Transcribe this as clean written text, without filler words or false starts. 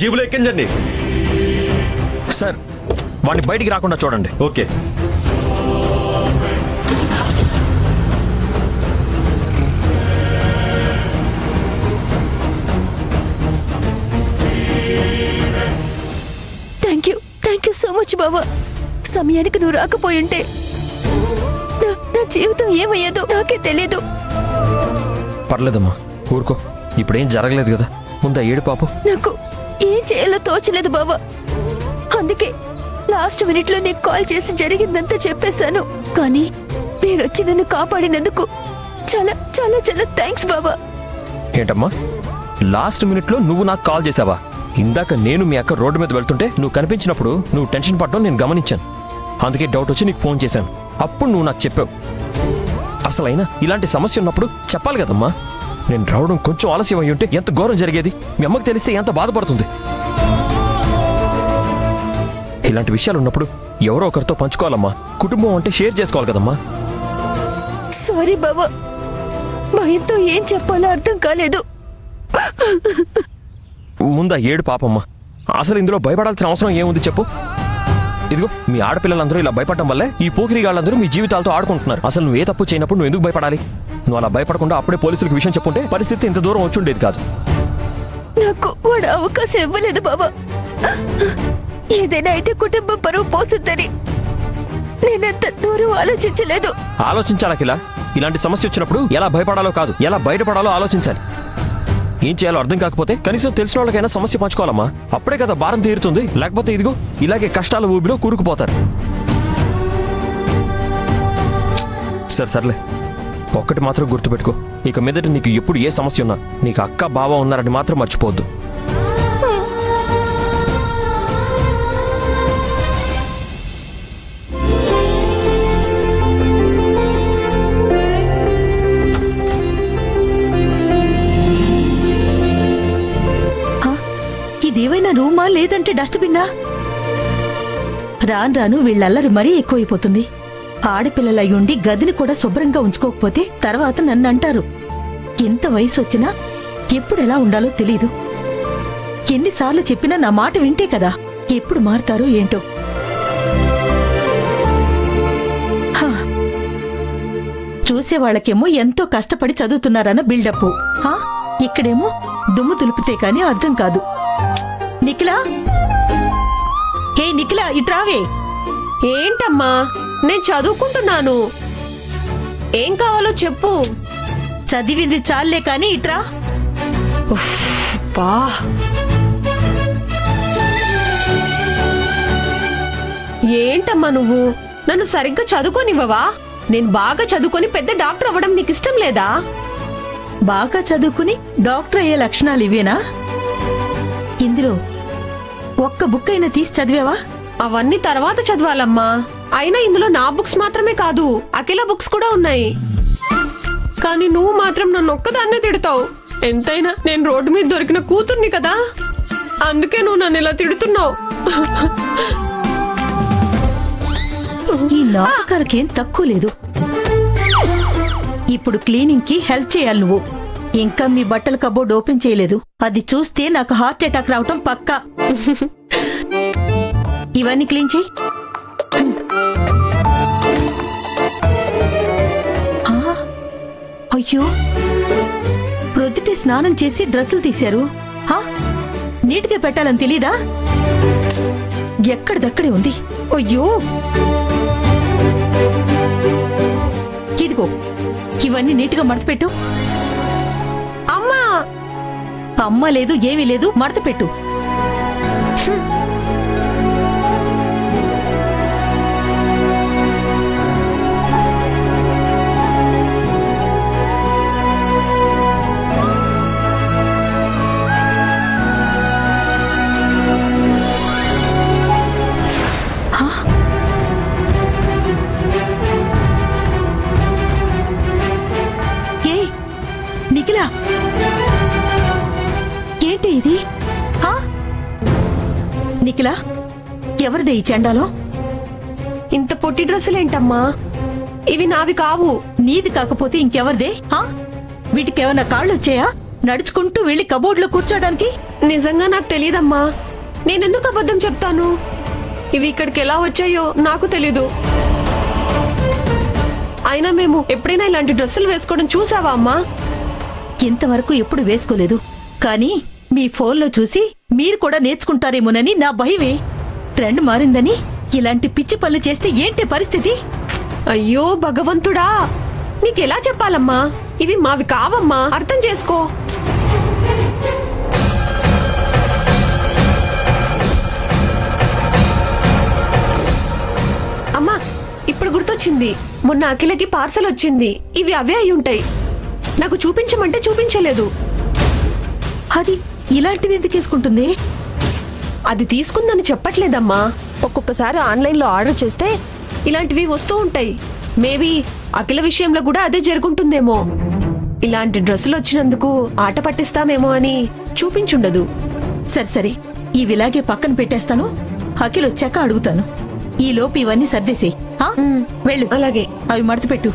జీబులో ఎక్కించండి sir. వాడిని బయటికి రాకుండా చూడండి. Okay. Thank you so much బావా. సమయానికి నువ్వు రాకపోయింటే నా జీవితం ఏమయ్యేదో నాకే తెలీదు. పర్లేదమ్మా, ఊరుకో. ఇప్పుడేం జరగలేదు కదా, ముందు ఏడు పాపు. నాకు ఏం చేయాలో తోచలేదు బావా. అందుకే లాస్ట్ మినిట్ లో నీకు కాల్ చేసి జరిగిందంతా చెప్పేశాను. కానీ మీరొచ్చి నన్ను కాపాడినందుకు చాలా చాలా చాలా థ్యాంక్స్ బావా. ఏంటమ్మా, లాస్ట్ మినిట్ లో నువ్వు నాకు కాల్ చేసావా? ఇందాక నేను మీ అక్క రోడ్డు మీద వెళ్తుంటే నువ్వు కనిపించినప్పుడు నువ్వు టెన్షన్ పడడం నేను గమనించాను. అందుకే డౌట్ వచ్చి నీకు ఫోన్ చేశాను. అప్పుడు నువ్వు నాకు చెప్పావు. అసలైనా ఇలాంటి సమస్య ఉన్నప్పుడు చెప్పాలి కదమ్మా. నేను రావడం కొంచెం ఆలస్యం అయ్యి ఉంటే ఎంత ఘోరం జరిగేది. మీ అమ్మకి తెలిస్తే ఎంత బాధపడుతుంది. ఇలాంటి విషయాలు ఉన్నప్పుడు ఎవరో ఒకరితో పంచుకోవాలమ్మా. కుటుంబం అంటే షేర్ చేసుకోవాలి కదమ్మా. సారీ బావా, భయంతో ఏం చెప్పాలో అర్థం కాలేదు. ముందా ఏడు పాపమ్మా. అసలు ఇందులో భయపడాల్సిన అవసరం ఏముంది చెప్పు? ఇదిగో మీ ఆడపిల్లలందరూ ఇలా భయపడటం వల్లే ఈ పోకిరిగాళ్ళందరూ మీ జీవితాలతో ఆడుకుంటున్నారు. అసలు నువ్వు ఏ తప్పు చేయనప్పుడు నువ్వు ఎందుకు భయపడాలి? నువ్వు అలా భయపడకుండా అప్పుడే పోలీసులకు విషయం చెప్పుంటే పరిస్థితి ఇంత దూరం వచ్చి ఉండేది కాదు. నాకు వాడు అవకాశం ఇవ్వలేదు బాబా. ఏదైనా అయితే కుటుంబం పరువు పోతుందని నేనంత దూరం ఆలోచించలేదు. ఆలోచించాలకిలా. ఇలాంటి సమస్య వచ్చినప్పుడు ఎలా భయపడాలో కాదు, ఎలా బయటపడాలో ఆలోచించాలి. ఏం చేయాలో అర్థం కాకపోతే కనీసం తెలిసిన వాళ్ళకైనా సమస్య పంచుకోవాలమ్మా. అప్పుడే కదా భారం తీరుతుంది. లేకపోతే ఇదిగో ఇలాగే కష్టాల ఊబిలో కూరుకుపోతారు. సర్లే, ఒక్కటి మాత్రం గుర్తుపెట్టుకో. ఇక మీదట నీకు ఎప్పుడు ఏ సమస్య ఉన్నా నీకు అక్క బావ ఉన్నారని మాత్రం మర్చిపోవద్దు. ఇదేవైనా రూమా లేదంటే డస్ట్బిన్నా? రాను రాను వీళ్ళల్లరి మరీ ఎక్కువైపోతుంది. ఆడపిల్లలయ్యుండి గదిని కూడా శుభ్రంగా ఉంచుకోకపోతే తర్వాత నన్ను అంటారు. ఎంత వయసు వచ్చినా ఎప్పుడు ఎలా ఉండాలో తెలీదు. ఎన్నిసార్లు చెప్పినా నా మాట వింటే కదా. ఎప్పుడు మారుతారో ఏంటో. చూసేవాళ్లకేమో ఎంతో కష్టపడి చదువుతున్నారన్న బిల్డప్. ఇక్కడేమో దుమ్ము దులిపితే కాని అర్థం కాదు. నిఖిలా, హే నిఖిలా, ఇట్రావే. ఏంటమ్మా, నేను చదువుకుంటున్నాను. ఏం కావాలో చెప్పు. చదివింది చాలే కాని ఇట్రా. ఏంటమ్మా నువ్వు నన్ను సరిగ్గా చదువుకోనివ్వవా? నేను బాగా చదువుకొని పెద్ద డాక్టర్ అవ్వడం నీకు ఇష్టం లేదా? బాగా చదువుకుని డాక్టర్ అయ్యే లక్షణాలు ఇవేనా? ఇందులో ఒక్క బుక్ అయినా తీసి చదివావా? అవన్నీ తర్వాత చదవాలమ్మా. అయినా ఇందులో నా బుక్స్ మాత్రమే కాదు, అఖిల బుక్స్ కూడా ఉన్నాయి. కానీ నువ్వు మాత్రం నన్ను ఒక్కదాన్నే తిడతావు. ఎంతైనా నేను రోడ్డు మీద దొరికిన కూతుర్ని కదా, అందుకే నువ్వు నన్ను ఇలా తిడుతున్నావు. ఈ నాటకాలకేం తక్కువ లేదు. ఇప్పుడు క్లీనింగ్ కి హెల్ప్ చేయాలి నువ్వు. ఇంకా మీ బట్టల కబోర్డ్ ఓపెన్ చేయలేదు. అది చూస్తే నాకు హార్ట్ అటాక్ రావటం పక్కా. ఇవన్నీ క్లీన్ చేయి. అయ్యో, ప్రొద్దుటే స్నానం చేసి డ్రెస్సులు తీశారు. నీట్గా పెట్టాలని తెలీదా? ఎక్కడిదక్కడే ఉంది. అయ్యో, ఇదిగో ఇవన్నీ నీట్గా మడతపెట్టు. అమ్మా, అమ్మ లేదు ఏమీ లేదు, మడతపెట్టు. నిఖిలా, ఏంటి ఇది? నిఖిలా, ఎవరిదే ఈ చెండాలో? ఇంత పొట్టి డ్రెస్సులేంటమ్మా? ఇవి నావి కావు. నీది కాకపోతే ఇంకెవరిదే? వీటికేమన్నా కాళ్ళు వచ్చాయా? నడుచుకుంటూ వెళ్లి కబోర్డ్లో కూర్చోడానికి? నిజంగా నాకు తెలియదమ్మా. నేనెందుకు అబద్ధం చెప్తాను? ఇవి ఇక్కడికి ఎలా వచ్చాయో నాకు తెలీదు. అయినా మేము ఎప్పుడైనా ఇలాంటి డ్రెస్సులు వేసుకోవడం చూసావా అమ్మా? ఇంతవరకు ఎప్పుడు వేసుకోలేదు. కానీ మీ ఫోన్లో చూసి మీరు కూడా నేర్చుకుంటారేమోనని నా భయమే. ట్రెండ్ మారిందని ఇలాంటి పిచ్చి పనులు చేస్తే ఏంటి పరిస్థితి? అయ్యో భగవంతుడా, నీకెలా చెప్పాలమ్మా? ఇవి మావి కావమ్మా, అర్థం చేసుకో. అమ్మా, ఇప్పుడు గుర్తొచ్చింది. మొన్న అఖిలకి పార్సల్ వచ్చింది. ఇవి అవే అయి ఉంటాయి. నాకు చూపించమంటే చూపించలేదు. అది ఇలాంటివి ఎందుకు వేసుకుంటుంది? అది తీసుకుందని చెప్పట్లేదమ్మా. ఒక్కొక్కసారి ఆన్లైన్లో ఆర్డర్ చేస్తే ఇలాంటివి వస్తూ ఉంటాయి. మేబీ అఖిల విషయంలో కూడా అదే జరుగుంటుందేమో. ఇలాంటి డ్రెస్సులు వచ్చినందుకు ఆట పట్టిస్తామేమో అని చూపించుండదు. సరే, ఇవిలాగే పక్కన పెట్టేస్తాను. అఖిల్ వచ్చాక అడుగుతాను. ఈలోపు ఇవన్నీ సర్దేసేయ్. వెళ్ళు. అలాగే. అవి మడత పెట్టు.